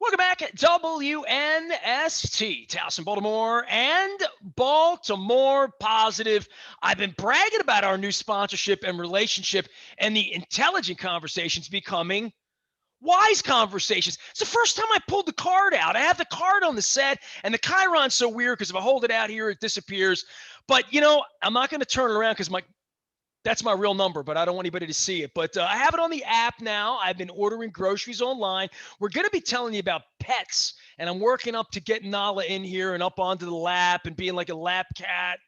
Welcome back at WNST, Towson, Baltimore, and Baltimore Positive. I've been bragging about our new sponsorship and relationship and the intelligent conversations becoming wise conversations. It's the first time I pulled the card out. I have the card on the set, and the Chiron's so weird because if I hold it out here, it disappears. But, I'm not going to turn it around because that's my real number, but I don't want anybody to see it. But I have it on the app now. I've been ordering groceries online. We're going to be telling you about pets, and I'm working up to get Nala in here and up onto the lap and being like a lap cat.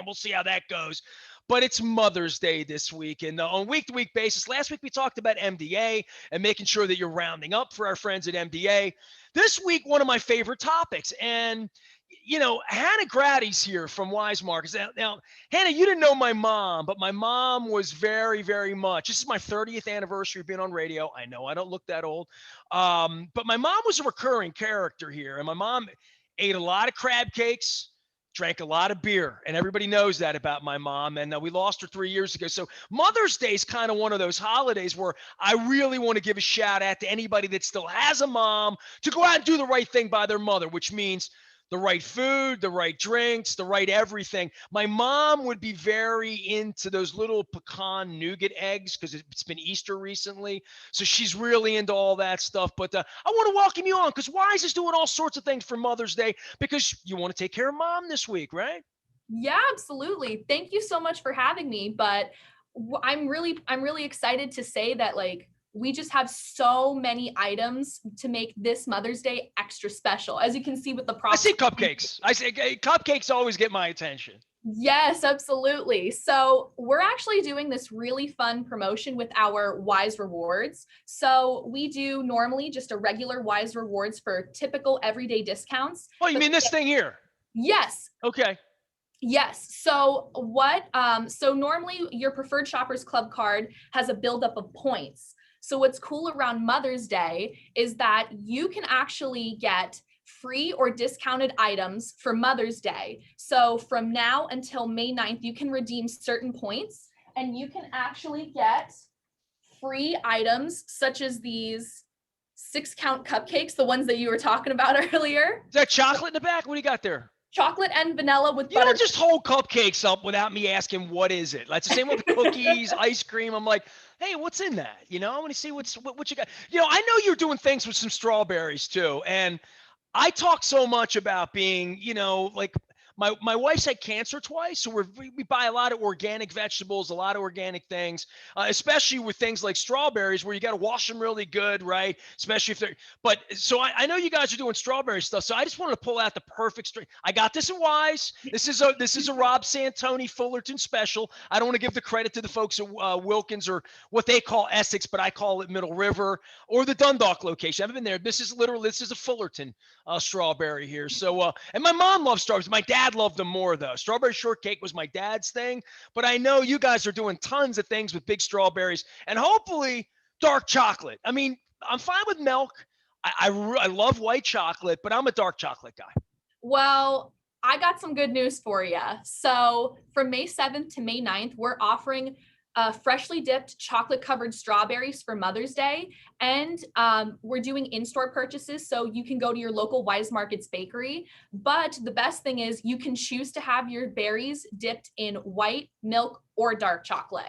We'll see how that goes. But it's Mother's Day this week, and on week-to-week basis, last week we talked about MDA and making sure that you're rounding up for our friends at MDA. This week, one of my favorite topics, and Hannah Grady's here from Weis Markets. Now, Hannah, you didn't know my mom, but my mom was very, very much. This is my 30th anniversary of being on radio. I know I don't look that old, but my mom was a recurring character here, and my mom ate a lot of crab cakes, drank a lot of beer, and everybody knows that about my mom. And we lost her 3 years ago. So Mother's Day is kind of one of those holidays where I really want to give a shout out to anybody that still has a mom to go out and do the right thing by their mother, which means the right food, the right drinks, the right everything. My mom would be very into those little pecan nougat eggs because it's been Easter recently. So she's really into all that stuff. But I want to welcome you on because Wise is doing all sorts of things for Mother's Day because you want to take care of mom this week, right? Yeah, absolutely. Thank you so much for having me. But I'm really excited to say that we just have so many items to make this Mother's Day extra special. As you can see with the I see props. cupcakes. I say cupcakes always get my attention. Yes, absolutely. So we're actually doing this really fun promotion with our Wise Rewards. So we do normally just a regular Wise Rewards for typical everyday discounts. Oh, you mean this thing here? Yes. Okay. Yes. So so normally your Preferred Shoppers Club card has a buildup of points. So what's cool around Mother's Day is that you can actually get free or discounted items for Mother's Day. So from now until May 9th, you can redeem certain points and you can actually get free items such as these 6-count cupcakes, the ones that you were talking about earlier. Is that chocolate in the back? What do you got there? Chocolate and vanilla with butter. butter. You don't just hold cupcakes up without me asking what is it. That's the same with cookies, ice cream. I'm like, hey, what's in that? I want to see what you got. I know you're doing things with some strawberries too, and I talk so much about being, like my wife's had cancer twice, so we buy a lot of organic vegetables, a lot of organic things, especially with things like strawberries where you got to wash them really good, right? Especially if they're. But so I know you guys are doing strawberry stuff, so I just wanted to pull out the perfect string. I got this at Wise. This is a Rob Santoni Fullerton special. I don't want to give the credit to the folks at Wilkins or what they call Essex, but I call it Middle River or the Dundalk location. I haven't been there. This is a Fullerton strawberry here. So and my mom loves strawberries. My dad loved them more though. Strawberry shortcake was my dad's thing, but I know you guys are doing tons of things with big strawberries and hopefully dark chocolate. I mean, I'm fine with milk. I love white chocolate, but I'm a dark chocolate guy. Well, I got some good news for you. So from May 7th to May 9th, we're offering freshly dipped chocolate covered strawberries for Mother's Day. And we're doing in-store purchases. So you can go to your local Wise Markets bakery. But the best thing is you can choose to have your berries dipped in white, milk, or dark chocolate.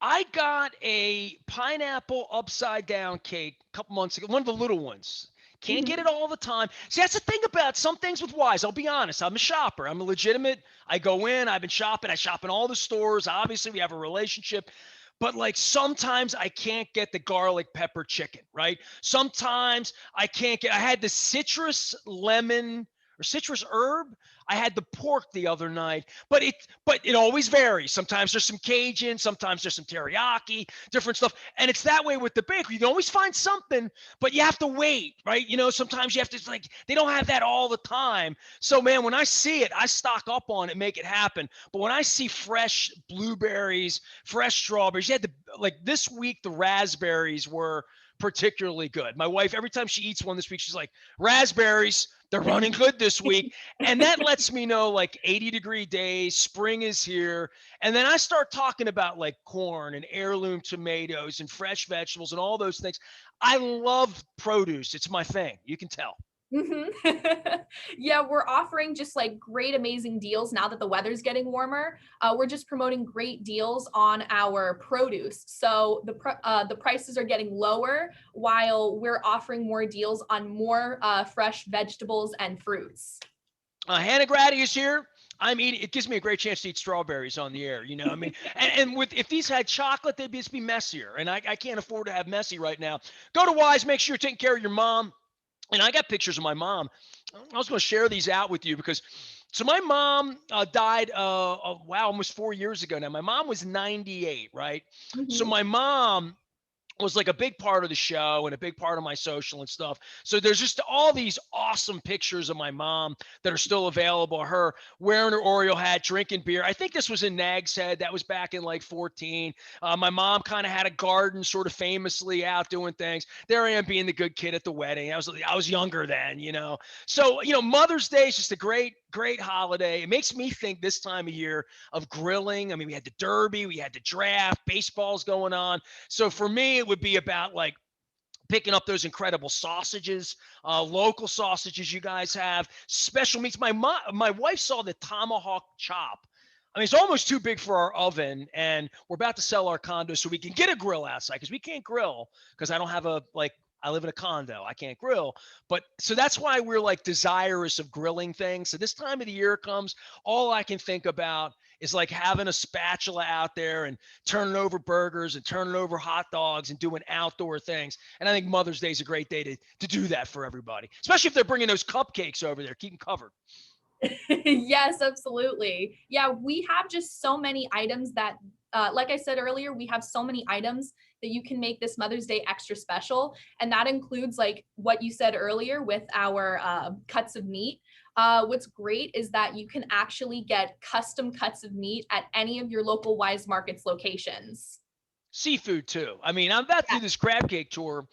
I got a pineapple upside down cake a couple months ago, one of the little ones. Can't get it all the time. See, that's the thing about some things with Wise. I'll be honest. I'm a shopper. I'm a legitimate. I go in. I've been shopping. I shop in all the stores. Obviously, we have a relationship. But sometimes I can't get the garlic pepper chicken, right? Sometimes I can't get. I had the citrus lemon or citrus herb. I had the pork the other night, but it always varies. Sometimes there's some Cajun, sometimes there's some teriyaki, different stuff. And it's that way with the bakery. You can always find something, but you have to wait, right? Sometimes you have to they don't have that all the time. So man, when I see it, I stock up on it, make it happen. But when I see fresh blueberries, fresh strawberries, you had this week, the raspberries were particularly good. My wife, every time she eats one this week, she's like, raspberries, they're running good this week. And that lets me know like 80-degree days, spring is here. And then I start talking about like corn and heirloom tomatoes and fresh vegetables and all those things. I love produce. It's my thing. You can tell. hmm Yeah, we're offering just like great, amazing deals now that the weather's getting warmer. We're just promoting great deals on our produce. So the prices are getting lower while we're offering more deals on more fresh vegetables and fruits. Hannah Grady is here. I'm eating. It gives me a great chance to eat strawberries on the air. You know, I mean, and with if these had chocolate, they'd just be messier, and I can't afford to have messy right now. Go to Weis. Make sure you're taking care of your mom. And I got pictures of my mom. I was going to share these out with you because, so my mom died, wow, almost 4 years ago now. My mom was 98, right? So Mhm. my mom was like a big part of the show and a big part of my social and stuff. So there's just all these awesome pictures of my mom that are still available. Her wearing her Oriole hat, drinking beer. I think this was in Nag's Head. That was back in like 14. My mom kind of had a garden, sort of famously out doing things. There I am being the good kid at the wedding. I was younger then, you know. So Mother's Day is just a great holiday. It makes me think this time of year of grilling. I mean, we had the Derby, we had the draft, baseball's going on. So for me, it would be about like picking up those incredible sausages, local sausages you guys have, special meats. My wife saw the tomahawk chop. I mean, it's almost too big for our oven, and we're about to sell our condo so we can get a grill outside because we can't grill because I don't have a like. I live in a condo. I can't grill. But so that's why we're like desirous of grilling things. So this time of the year comes, all I can think about is like having a spatula out there and turning over burgers and turning over hot dogs and doing outdoor things. And I think Mother's Day is a great day to do that for everybody, especially if they're bringing those cupcakes over there. Keep them covered. Yes, absolutely. Yeah, we have just so many items that, like I said earlier, we have so many items that you can make this Mother's Day extra special. And that includes like what you said earlier with our cuts of meat. What's great is that you can actually get custom cuts of meat at any of your local Wise Markets locations. Seafood too. I mean, I'm about to do this crab cake tour,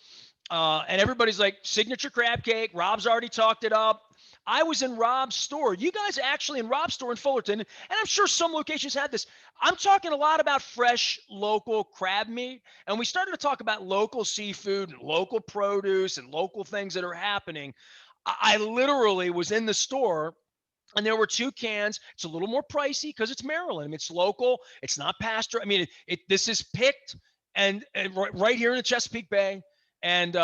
and everybody's like, signature crab cake. Rob's already talked it up. I was in Rob's store. You guys actually in Rob's store in Fullerton, and I'm sure some locations had this. I'm talking a lot about fresh local crab meat, and we started to talk about local seafood and local produce and local things that are happening. I literally was in the store and there were two cans. It's a little more pricey because it's Maryland. I mean, it's local. It's not pasture. I mean, this is picked and right here in the Chesapeake Bay. And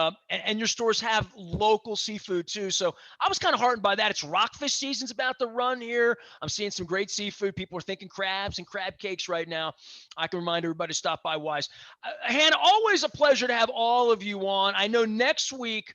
your stores have local seafood too. So I was kind of heartened by that. It's rockfish season's about to run here. I'm seeing some great seafood. People are thinking crabs and crab cakes right now. I can remind everybody to stop by Wise. Hannah, always a pleasure to have all of you on. I know next week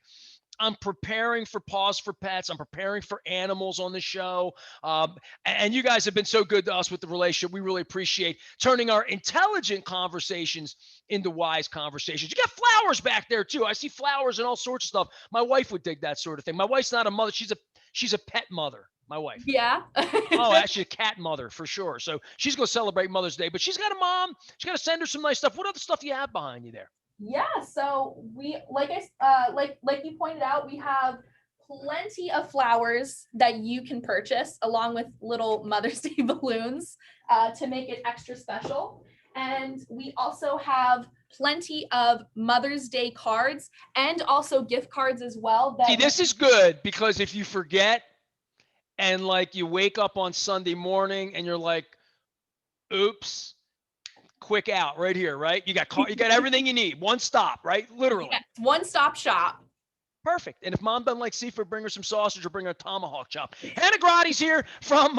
I'm preparing for Pause for Pets. I'm preparing for animals on the show. And you guys have been so good to us with the relationship. We really appreciate turning our intelligent conversations into wise conversations. You got flowers back there too. I see flowers and all sorts of stuff. My wife would dig that sort of thing. My wife's not a mother. She's a pet mother. My wife. Yeah. Oh, actually, a cat mother for sure. So she's going to celebrate Mother's Day, but she's got a mom. She's got to send her some nice stuff. What other stuff do you have behind you there? Yeah, so we like you pointed out, we have plenty of flowers that you can purchase along with little Mother's Day balloons to make it extra special. And we also have plenty of Mother's Day cards and also gift cards as well. See, this is good because if you forget and like you wake up on Sunday morning and you're like, oops, quick out right here, right? You got everything you need. One stop, right? Literally. Yes, one-stop shop. Perfect. And if mom doesn't like seafood, bring her some sausage or bring her a tomahawk chop. Hannah Grotti's here from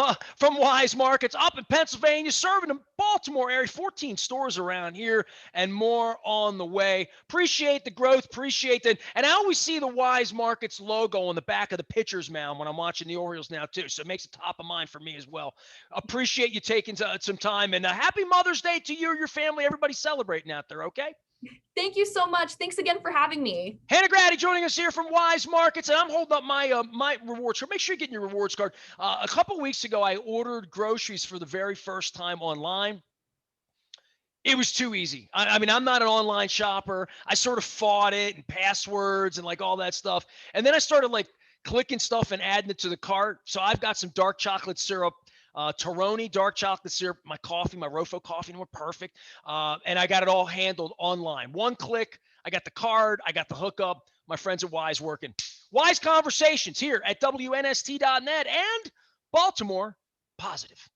Wise Markets up in Pennsylvania, serving the Baltimore area, 14 stores around here and more on the way. Appreciate the growth, appreciate that. And I always see the Wise Markets logo on the back of the pitcher's mound when I'm watching the Orioles now too. So it makes it top of mind for me as well. Appreciate you taking some time and happy Mother's Day to you or your family. Everybody celebrating out there, okay? Thank you so much. Thanks again for having me. Hannah Grady joining us here from Wise Markets, and I'm holding up my rewards card. Make sure you're getting your rewards card. A couple weeks ago, I ordered groceries for the very first time online. It was too easy. I mean, I'm not an online shopper. I sort of fought it and passwords and like all that stuff. And then I started like clicking stuff and adding it to the cart. So I've got some dark chocolate syrup, Toroni dark chocolate syrup, my coffee, my Rofo coffee, and we're perfect. And I got it all handled online. One click. I got the card. I got the hookup. My friends at Weis working. Weis Conversations here at WNST.net and Baltimore Positive.